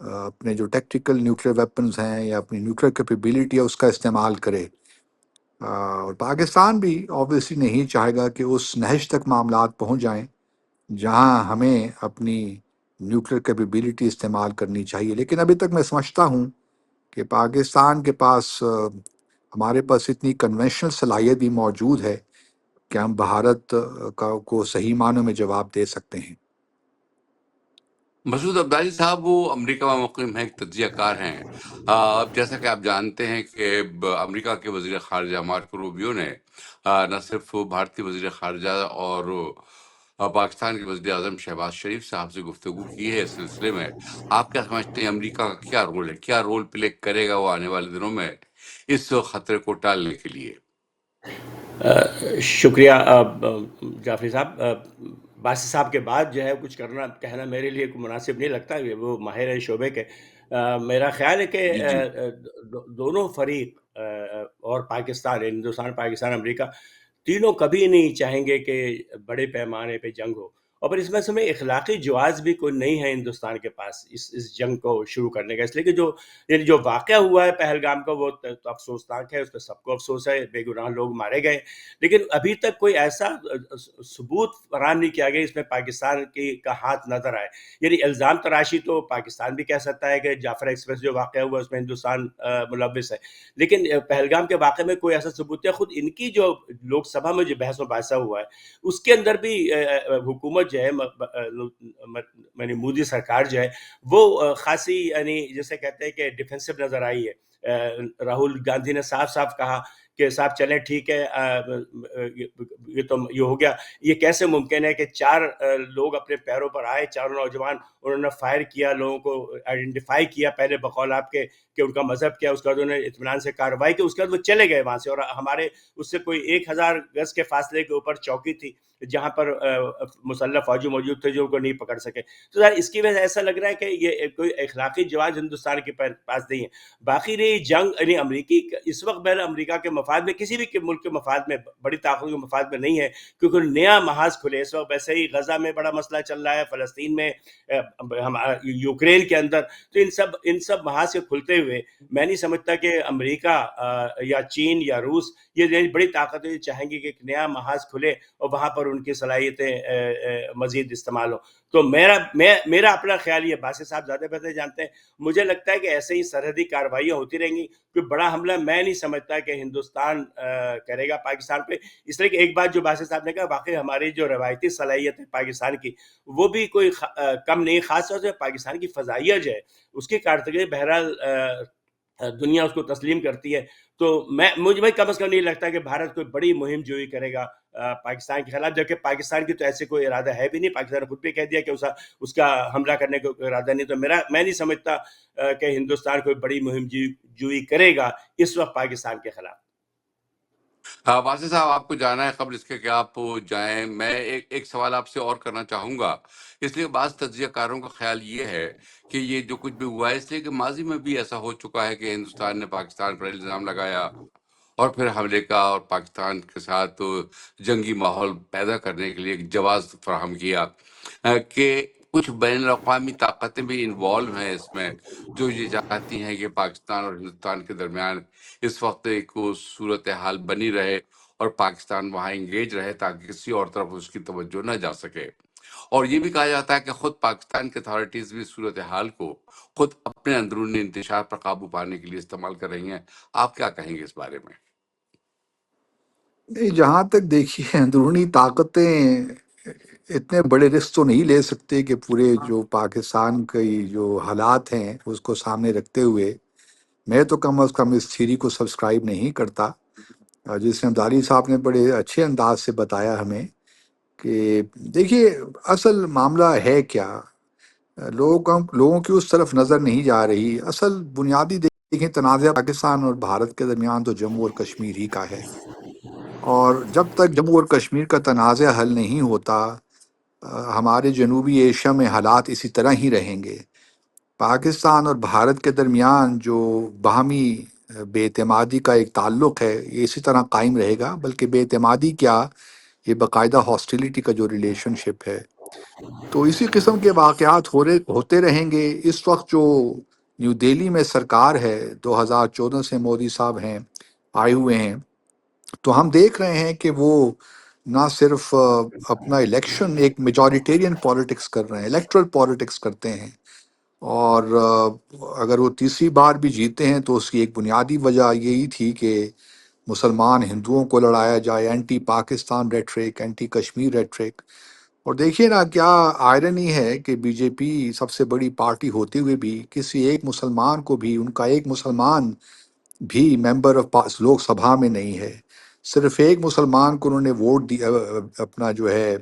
اپنے جو tactical nuclear weapons ہیں یا اپنی نیوکلیر کیپیبلٹی ہے اس کا استعمال کرے، اور پاکستان بھی آبویسلی نہیں چاہے گا کہ اس نہج تک معاملات پہنچ جائیں جہاں ہمیں اپنی نیوکلیر کیپیبلٹی استعمال کرنی چاہیے. لیکن ابھی تک میں سمجھتا ہوں کہ پاکستان کے پاس ہمارے پاس اتنی کنونشنل صلاحیت بھی موجود ہے کہ ہم بھارت کو صحیح معنوں میں جواب دے سکتے ہیں. مسعود عبدالی صاحب وہ امریکہ میں مقیم ہیں، ایک تجزیہ کار ہیں. اب جیسا کہ آپ جانتے ہیں کہ امریکہ کے وزیر خارجہ مارکو روبیو نے نہ صرف بھارتی وزیر خارجہ اور پاکستان کے وزیر اعظم شہباز شریف صاحب سے گفتگو کی ہے اس سلسلے میں. آپ کیا سمجھتے ہیں امریکہ کا کیا رول ہے، کیا رول پلے کرے گا وہ آنے والے دنوں میں اس خطرے کو ٹالنے کے لیے؟ شکریہ جعفری صاحب. باسی صاحب کے بعد جو ہے کچھ کہنا میرے لیے کوئی مناسب نہیں لگتا، وہ ماہر ہے شعبے کے. میرا خیال ہے کہ جی جی. دونوں فریق اور پاکستان، ہندوستان، پاکستان، امریکہ، تینوں کبھی نہیں چاہیں گے کہ بڑے پیمانے پہ جنگ ہو. اور پھر اس میں سمجھ اخلاقی جواز بھی کوئی نہیں ہے ہندوستان کے پاس اس جنگ کو شروع کرنے کا. اس لیے کہ جو واقعہ ہوا ہے پہلگام کا وہ تو افسوسناک ہے، اس پہ سب کو افسوس ہے، بے گناہ لوگ مارے گئے. لیکن ابھی تک کوئی ایسا ثبوت فراہم نہیں کیا گیا اس میں پاکستان کا ہاتھ نظر آئے. یعنی الزام تراشی تو پاکستان بھی کہہ سکتا ہے کہ جعفر ایکسپریس جو واقعہ ہوا اس میں ہندوستان ملوث ہے، لیکن پہلگام کے واقعے میں کوئی ایسا ثبوت ہے. خود ان کی جو لوک سبھا میں جو بحث و مباحثہ ہوا ہے اس کے اندر بھی حکومت جو ہے، یعنی مودی سرکار جو ہے وہ خاصی، یعنی جیسے کہتے ہیں کہ ڈیفینسو نظر آئی ہے. راہل گاندھی نے صاف صاف کہا کہ صاحب چلیں ٹھیک ہے، یہ تو یہ ہو گیا. یہ کیسے ممکن ہے کہ 4 لوگ اپنے پیروں پر آئے، 4 نوجوان، انہوں نے فائر کیا، لوگوں کو آئیڈینٹیفائی کیا پہلے بقول آپ کے کہ ان کا مذہب کیا، اس کے بعد انہوں نے اطمینان سے کارروائی کی، اس کے بعد وہ چلے گئے وہاں سے. اور ہمارے اس سے کوئی 1000 گز کے فاصلے کے اوپر چوکی تھی جہاں پر مسلح فوجی موجود تھے جو ان کو نہیں پکڑ سکے. تو اس کی وجہ سے ایسا لگ رہا ہے کہ یہ کوئی اخلاقی جواز ہندوستان کے پاس نہیں ہے. باقی رہی جنگ، یعنی امریکی اس وقت بہر امریکہ کے مفاد میں، کسی بھی ملک کے مفاد میں، بڑی طاقتوں کے مفاد میں نہیں ہے، کیونکہ نیا محاذ کھلے. اس وقت ویسے ہی غزہ میں بڑا مسئلہ چل رہا ہے، فلسطین میں، یوکرین کے اندر. تو ان سب محاذ کے کھلتے ہوئے میں نہیں سمجھتا کہ امریکہ یا چین یا روس، یہ بڑی طاقتیں چاہیں گی کہ ایک نیا محاذ کھلے اور وہاں پر ان کی صلاحیتیں مزید استعمال ہو. تو میرا اپنا خیال یہ، باسی صاحب زیادہ بہتر جانتے ہیں، مجھے لگتا ہے کہ ایسے ہی سرحدی کارروائیاں ہوتی رہیں گی. کوئی بڑا حملہ میں نہیں سمجھتا کہ ہندوستان کرے گا پاکستان پہ. اس لیے کہ ایک بات جو باسی صاحب نے کہا، واقعی ہماری جو روایتی صلاحیت ہے پاکستان کی وہ بھی کوئی کم نہیں، خاص طور سے پاکستان کی فضائیہ جو ہے اس کی کارکردگی بہرحال دنیا اس کو تسلیم کرتی ہے. تو مجھے کم از کم نہیں لگتا کہ بھارت کوئی بڑی مہم جوئی کرے گا پاکستان کے خلاف، جبکہ پاکستان کی تو ایسے کوئی ارادہ ہے بھی نہیں. پاکستان نے خود بھی کہہ دیا کہ اس کا حملہ کرنے کا ارادہ نہیں. تو میں نہیں سمجھتا کہ ہندوستان کوئی بڑی مہم جوئی کرے گا اس وقت پاکستان کے خلاف. واسع صاحب، آپ کو جانا ہے، قبل اس کے کہ آپ جائیں میں ایک سوال آپ سے اور کرنا چاہوں گا. اس لیے بعض تجزیہ کاروں کا خیال یہ ہے کہ یہ جو کچھ بھی ہوا ہے، اس لیے کہ ماضی میں بھی ایسا ہو چکا ہے کہ ہندوستان نے پاکستان پر الزام لگایا اور پھر حملے کا اور پاکستان کے ساتھ جنگی ماحول پیدا کرنے کے لیے ایک جواز فراہم کیا، کہ کچھ بین الاقوامی طاقتیں بھی انوالو ہیں اس میں، جو یہ چاہتی ہیں کہ پاکستان اور ہندوستان کے درمیان اس وقت ایک صورتحال بنی رہے اور پاکستان وہاں انگیج رہے تاکہ کسی اور طرف اس کی توجہ نہ جا سکے. اور یہ بھی کہا جاتا ہے کہ خود پاکستان کے اتھارٹیز بھی صورتحال کو خود اپنے اندرونی انتشار پر قابو پانے کے لیے استعمال کر رہی ہیں. آپ کیا کہیں گے اس بارے میں؟ نہیں، جہاں تک دیکھیے اندرونی طاقتیں اتنے بڑے رسک تو نہیں لے سکتے کہ پورے جو پاکستان کی جو حالات ہیں اس کو سامنے رکھتے ہوئے. میں تو کم از کم اس تھیوری کو سبسکرائب نہیں کرتا، جس میں عبدالی صاحب نے بڑے اچھے انداز سے بتایا ہمیں کہ دیکھیے اصل معاملہ ہے کیا. لوگوں کی اس طرف نظر نہیں جا رہی. اصل بنیادی دیکھیں تنازع پاکستان اور بھارت کے درمیان تو جموں اور کشمیر ہی کا ہے، اور جب تک جموں اور کشمیر کا تنازع حل نہیں ہوتا ہمارے جنوبی ایشیا میں حالات اسی طرح ہی رہیں گے. پاکستان اور بھارت کے درمیان جو باہمی بے اعتمادی کا ایک تعلق ہے یہ اسی طرح قائم رہے گا، بلکہ بے اعتمادی کیا، یہ باقاعدہ ہاسٹیلیٹی کا جو ریلیشن شپ ہے تو اسی قسم کے واقعات ہوتے رہیں گے. اس وقت جو نیو دہلی میں سرکار ہے 2014 سے مودی صاحب ہیں آئے ہوئے ہیں، تو ہم دیکھ رہے ہیں کہ وہ نہ صرف اپنا الیکشن ایک میجورٹیرین پالیٹکس کر رہے ہیں، الیکٹرل پالیٹکس کرتے ہیں. اور اگر وہ تیسری بار بھی جیتے ہیں تو اس کی ایک بنیادی وجہ یہی تھی کہ مسلمان ہندوؤں کو لڑایا جائے، anti Pakistan rhetoric, anti Kashmir rhetoric. اور دیکھیے نا کیا آئرنی ہے کہ بی جے پی سب سے بڑی پارٹی ہوتے ہوئے بھی کسی ایک مسلمان کو بھی، ان کا ایک مسلمان بھی ممبر آف لوک سبھا میں نہیں ہے. صرف ایک مسلمان کو انہوں نے ووٹ دیا، اپنا جو ہے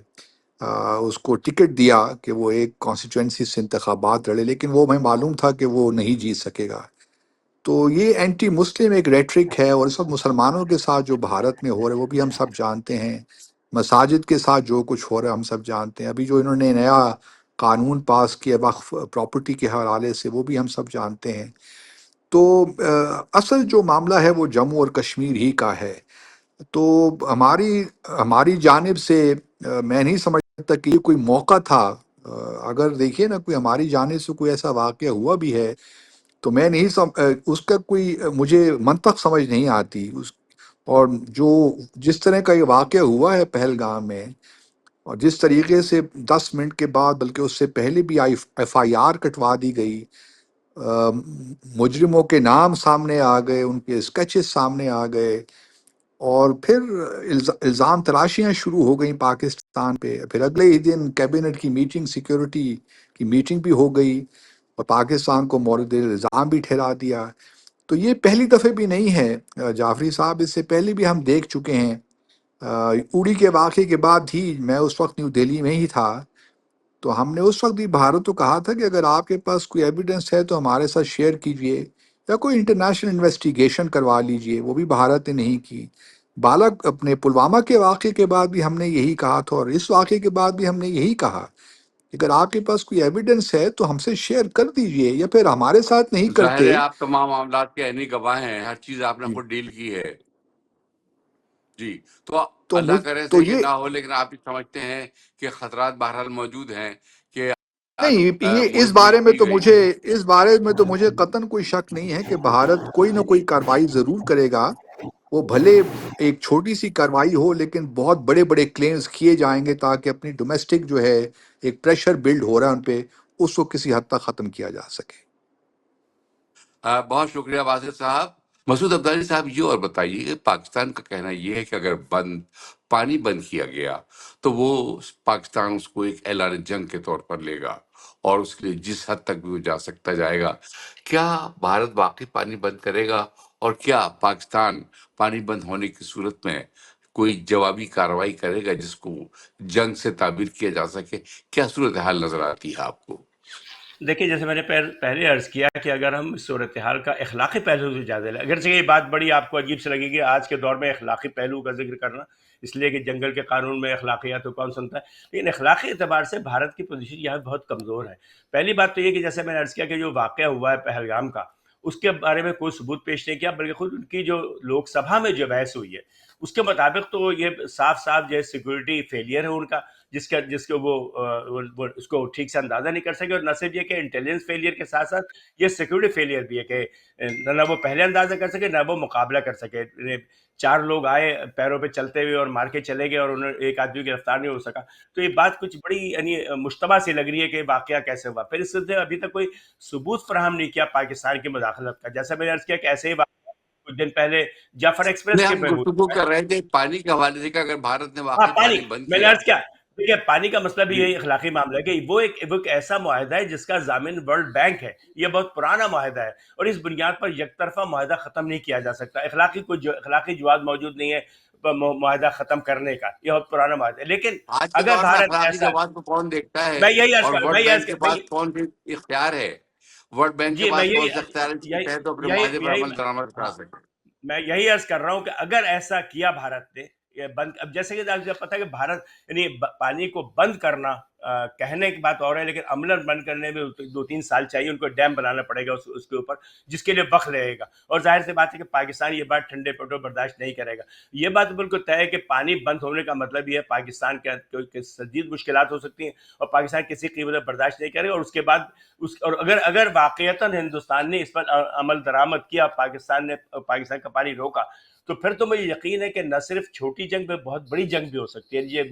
اس کو ٹکٹ دیا کہ وہ ایک کانسٹیچوئنسی سے انتخابات لڑے، لیکن وہ ہمیں معلوم تھا کہ وہ نہیں جیت سکے گا. تو یہ اینٹی مسلم ایک ریٹرک ہے، اور اس وقت مسلمانوں کے ساتھ جو بھارت میں ہو رہا ہے وہ بھی ہم سب جانتے ہیں. مساجد کے ساتھ جو کچھ ہو رہا ہے ہم سب جانتے ہیں. ابھی جو انہوں نے نیا قانون پاس کیا وقف پراپرٹی کے حوالے سے وہ بھی ہم سب جانتے ہیں. تو اصل جو معاملہ ہے وہ جموں اور کشمیر ہی کا ہے. تو ہماری جانب سے میں نہیں سمجھتا کہ یہ کوئی موقع تھا. اگر دیکھیے نا کوئی ہماری جانب سے کوئی ایسا واقعہ ہوا بھی ہے تو میں نہیں اس کا کوئی مجھے منطق سمجھ نہیں آتی. اور جس طرح کا یہ واقعہ ہوا ہے پہلگام میں، اور جس طریقے سے 10 منٹ کے بعد بلکہ اس سے پہلے بھی ایف آئی آر کٹوا دی گئی، آ، مجرموں کے نام سامنے آ گئے، ان کے اسکیچز سامنے آ گئے، اور پھر الزام تراشیاں شروع ہو گئیں پاکستان پہ. پھر اگلے ہی دن کیبنٹ کی میٹنگ، سیکیورٹی کی میٹنگ بھی ہو گئی اور پاکستان کو مورد الزام بھی ٹھہرا دیا. تو یہ پہلی دفعہ بھی نہیں ہے جعفری صاحب، اس سے پہلے بھی ہم دیکھ چکے ہیں. اوڑی کے واقعے کے بعد ہی میں اس وقت نیو دہلی میں ہی تھا، تو ہم نے اس وقت بھی بھارت کو کہا تھا کہ اگر آپ کے پاس کوئی ایویڈنس ہے تو ہمارے ساتھ شیئر کیجئے، یا کوئی انٹرنیشنل انویسٹیگیشن کروا لیجئے. وہ بھی بھارت نے نہیں کی. اپنے پلوامہ کے واقعے کے بعد بھی ہم نے یہی کہا تھا، اور اس واقعے کے بعد بھی ہم نے یہی کہا کہ اگر آپ کے پاس کوئی ایویڈنس ہے تو ہم سے شیئر کر دیجئے، یا پھر ہمارے ساتھ نہیں ظاہر ہے کرتے. آپ تمام معاملات کے عینی گواہ ہیں، ہر چیز آپ نے جی. خود ڈیل کی ہے. جی تو تو اللہ کرے تو ایسے کہ یہ نہ ہو، لیکن آپ یہ سمجھتے ہیں کہ خطرات بہرحال موجود ہیں کہ نہیں، یہ اس ملتوی بارے میں کی تو گئی. مجھے قطعاً کوئی شک نہیں ہے کہ بھارت کوئی نہ کوئی کارروائی ضرور کرے گا. وہ بھلے ایک چھوٹی سی کارروائی ہو، لیکن بہت بڑے بڑے کلیمز کیے جائیں گے تاکہ اپنی ڈومیسٹک جو ہے ایک پریشر بلڈ ہو رہا ہے ان پہ، اس کو کسی حد تک ختم کیا جا سکے. بہت شکریہ باسط صاحب. مسعود عبداللہ صاحب یہ اور بتائیے کہ پاکستان کا کہنا یہ ہے کہ اگر پانی بند کیا گیا تو وہ پاکستان اس کو ایک اعلان جنگ کے طور پر لے گا، اور اس کے لیے جس حد تک بھی وہ جا سکتا جائے گا. کیا بھارت واقعی پانی بند کرے گا، اور کیا پاکستان پانی بند ہونے کی صورت میں کوئی جوابی کارروائی کرے گا جس کو جنگ سے تعبیر کیا جا سکے؟ کیا صورتحال نظر آتی ہے آپ کو؟ دیکھیے، جیسے میں نے پہلے عرض کیا کہ اگر ہم اس صورتحال کا اخلاقی پہلو سے جائزہ لیں، اگرچہ یہ بات بڑی آپ کو عجیب سے لگے گی آج کے دور میں اخلاقی پہلو کا ذکر کرنا، اس لیے کہ جنگل کے قانون میں اخلاقیات تو کون سنتا ہے، لیکن اخلاقی اعتبار سے بھارت کی پوزیشن یہاں بہت کمزور ہے. پہلی بات تو یہ کہ جیسے میں نے عرض کیا کہ جو واقعہ ہوا ہے پہلگام کا، اس کے بارے میں کوئی ثبوت پیش نہیں کیا، بلکہ خود ان کی جو لوک سبھا میں جو بحث ہوئی ہے اس کے مطابق تو یہ صاف صاف جو ہے سیکورٹی فیلئر ہے ان کا، جس کو وہ اس کو ٹھیک سے اندازہ نہیں کر سکے. اور نہ صرف یہ کہ انٹیلیجنس فیلئر کے ساتھ ساتھ یہ سیکورٹی فیلئر بھی ہے کہ نہ وہ پہلے اندازہ کر سکے نہ وہ مقابلہ کر سکے. 4 لوگ آئے پیروں پہ چلتے ہوئے اور مار کے چلے گئے اور انہیں ایک آدمی گرفتار نہیں ہو سکا. تو یہ بات کچھ بڑی یعنی مشتبہ سی لگ رہی ہے کہ واقعہ کیسے ہوا. پھر اس سے ابھی تک کوئی ثبوت فراہم نہیں کیا پاکستان کی مداخلت کا. جیسا میں نے عرض کیا کہ ایسے ہی کچھ دن پہلے جعفر ایکسپریس نہیں، کے ہم پہ گفتگو ہوئی. کر رہے تھے پانی کے حوالے سے کہ اگر بھارت نے ہاں، واقعی پانی پانی بند میں نے کیا. عرض کیا. دیکھیے، پانی کا مسئلہ بھی جی یہی اخلاقی معاملہ ہے کہ وہ ایک ایسا معاہدہ ہے جس کا ضامن ورلڈ بینک ہے. یہ بہت پرانا معاہدہ ہے اور اس بنیاد پر یک طرفہ معاہدہ ختم نہیں کیا جا سکتا. اخلاقی جواز موجود نہیں ہے معاہدہ ختم کرنے کا. یہ بہت پرانا معاہدہ ہے. لیکن آج کے اگر دور میں بھارت اخلاقی ایسا، جواز کو کون دیکھتا ہے، میں یہی عرض اور کر میں ورلڈ یہ عرض بینک کے کر پاس کون سی اختیار ہے؟ ورلڈ بینک کے جی میں پاس یہی کون سا اختیار ہے اس کے یہی تحت وہ اپنے یہی معاہدے پر یہی عمل درآمد کرا ہاں سکے؟ میں یہی عرض کر رہا ہوں کہ اگر ایسا کیا بھارت نے یہ بند، اب جیسے کہ آپ کو پتہ ہے کہ بھارت یعنی پانی کو بند کرنا کہنے کی بات اور ہے لیکن عملاً بند کرنے میں 2-3 سال چاہیے. ان کو ڈیم بنانا پڑے گا اس کے اوپر, جس کے لیے وقت لگے گا. اور ظاہر سی بات ہے کہ پاکستان یہ بات ٹھنڈے پیٹوں برداشت نہیں کرے گا. یہ بات بالکل طے ہے کہ پانی بند ہونے کا مطلب یہ ہے پاکستان کے شدید مشکلات ہو سکتی ہیں, اور پاکستان کسی قیمت برداشت نہیں کرے گا. اور اس کے بعد اور اگر واقعتاً ہندوستان نے اس پر عمل درآمد کیا, پاکستان کا پانی روکا, تو پھر تو مجھے یقین ہے کہ نہ صرف چھوٹی جنگ میں بہت بڑی جنگ بھی ہو سکتی ہے. یہ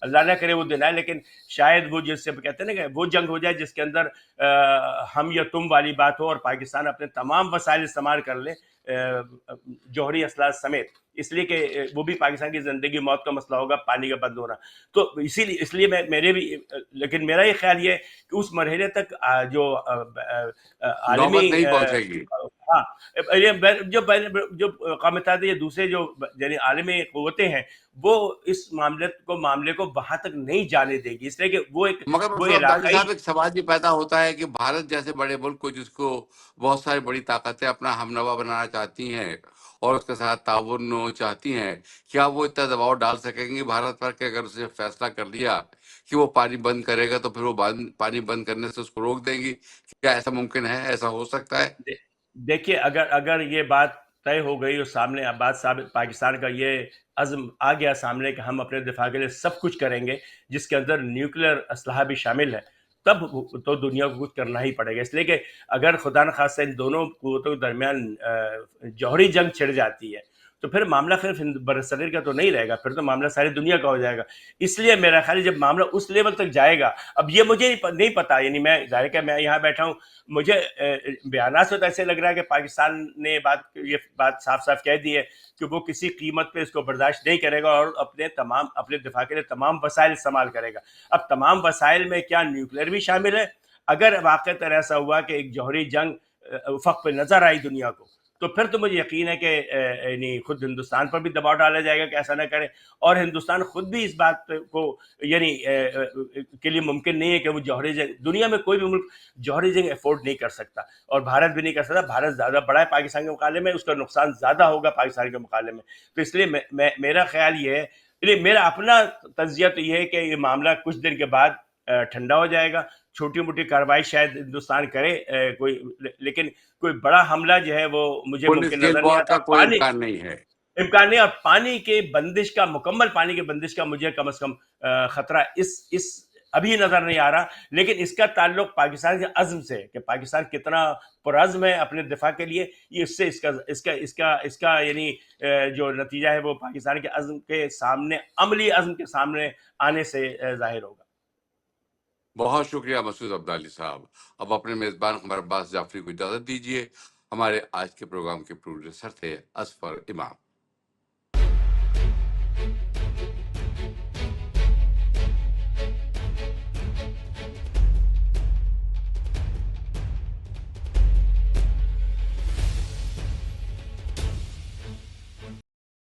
اللہ نہ کرے وہ دن آئے, لیکن شاید وہ جس سے کہتے ہیں نا کہ وہ جنگ ہو جائے جس کے اندر ہم یا تم والی بات ہو, اور پاکستان اپنے تمام وسائل استعمال کر لے جوہری اسلحہ سمیت, اس لیے کہ وہ بھی پاکستان کی زندگی موت کا مسئلہ ہوگا, پانی کا بند ہونا. تو اس لیے لیکن میرا یہ خیال یہ ہے کہ اس مرحلے تک جو عالمی نوبت نہیں پہنچے گی. ہاں, جو اقوام متحدہ یا دوسرے جو یعنی عالمی قوتیں ہیں, وہ اس معاملے کو وہاں تک نہیں جانے دے گی, اس لیے کہ مگر وہ مسعود عبدالی علاقائی. صاحب ایک سوال یہ پیدا ہوتا ہے کہ بھارت جیسے بڑے ملک کو, جس کو بہت ساری بڑی طاقتیں اپنا ہمنوا بنانا چاہتی ہیں اور اس کے ساتھ تعاون چاہتی ہیں, کیا وہ اتنا دباؤ ڈال سکیں گی بھارت پر کہ اگر اسے فیصلہ کر لیا کہ وہ پانی بند کرے گا تو پھر وہ پانی بند کرنے سے اس کو روک دیں گی؟ کیا ایسا ممکن ہے, ایسا ہو سکتا ہے؟ دیکھیے, اگر یہ بات طے ہو گئی اور سامنے بات ثابت, پاکستان کا یہ عزم آ گیا سامنے کہ ہم اپنے دفاع کے لیے سب کچھ کریں گے, جس کے اندر نیوکلیر اسلحہ بھی شامل ہے, تب تو دنیا کو کچھ کرنا ہی پڑے گا. اس لیے کہ اگر خدا نخواستہ ان دونوں قوتوں کے درمیان جوہری جنگ چھڑ جاتی ہے تو پھر معاملہ صرف برصغیر کا تو نہیں رہے گا, پھر تو معاملہ ساری دنیا کا ہو جائے گا. اس لیے میرا خیال ہے جب معاملہ اس لیول تک جائے گا, اب یہ مجھے نہیں پتا, یعنی میں ظاہر کہ میں یہاں بیٹھا ہوں, مجھے بیانات سے تو ایسے لگ رہا ہے کہ پاکستان نے یہ بات صاف صاف کہہ دی ہے کہ وہ کسی قیمت پہ اس کو برداشت نہیں کرے گا اور اپنے دفاع کے لیے تمام وسائل استعمال کرے گا. اب تمام وسائل میں کیا نیوکلیر بھی شامل ہے؟ اگر واقعتاً ایسا ہوا کہ ایک جوہری جنگ افق پہ نظر آئی دنیا کو, تو پھر تو مجھے یقین ہے کہ یعنی خود ہندوستان پر بھی دباؤ ڈالا جائے گا کہ ایسا نہ کرے, اور ہندوستان خود بھی اس بات کو یعنی کے لیے ممکن نہیں ہے کہ وہ جوہری جنگ, دنیا میں کوئی بھی ملک جوہری جنگ افورڈ نہیں کر سکتا, اور بھارت بھی نہیں کر سکتا. بھارت زیادہ بڑا ہے پاکستان کے مقابلے میں, اس کا نقصان زیادہ ہوگا پاکستان کے مقابلے میں. تو اس لیے میرا خیال یہ ہے, میرا اپنا تجزیہ تو یہ ہے کہ یہ معاملہ کچھ دن کے بعد ٹھنڈا ہو جائے گا. چھوٹی موٹی کارروائی شاید ہندوستان کرے کوئی, لیکن کوئی بڑا حملہ جو ہے وہ مجھے فل ممکن اسکیل نظر نہیں وار آتا. کا کوئی امکان نہیں ہے. امکان نہیں, اور پانی کے بندش کا, مکمل پانی کے بندش کا مجھے کم از کم خطرہ اس ابھی نظر نہیں آ رہا. لیکن اس کا تعلق پاکستان کے عزم سے کہ پاکستان کتنا پرعزم ہے اپنے دفاع کے لیے, یہ اس کا یعنی جو نتیجہ ہے وہ پاکستان کے عزم کے سامنے, عملی عزم کے سامنے آنے سے ظاہر ہوگا. بہت شکریہ مسعود عبدالی صاحب. اب اپنے میزبان قمر عباس جعفری کو اجازت دیجیے. ہمارے آج کے پروگرام کے پروڈیوسر تھے اظفر امام.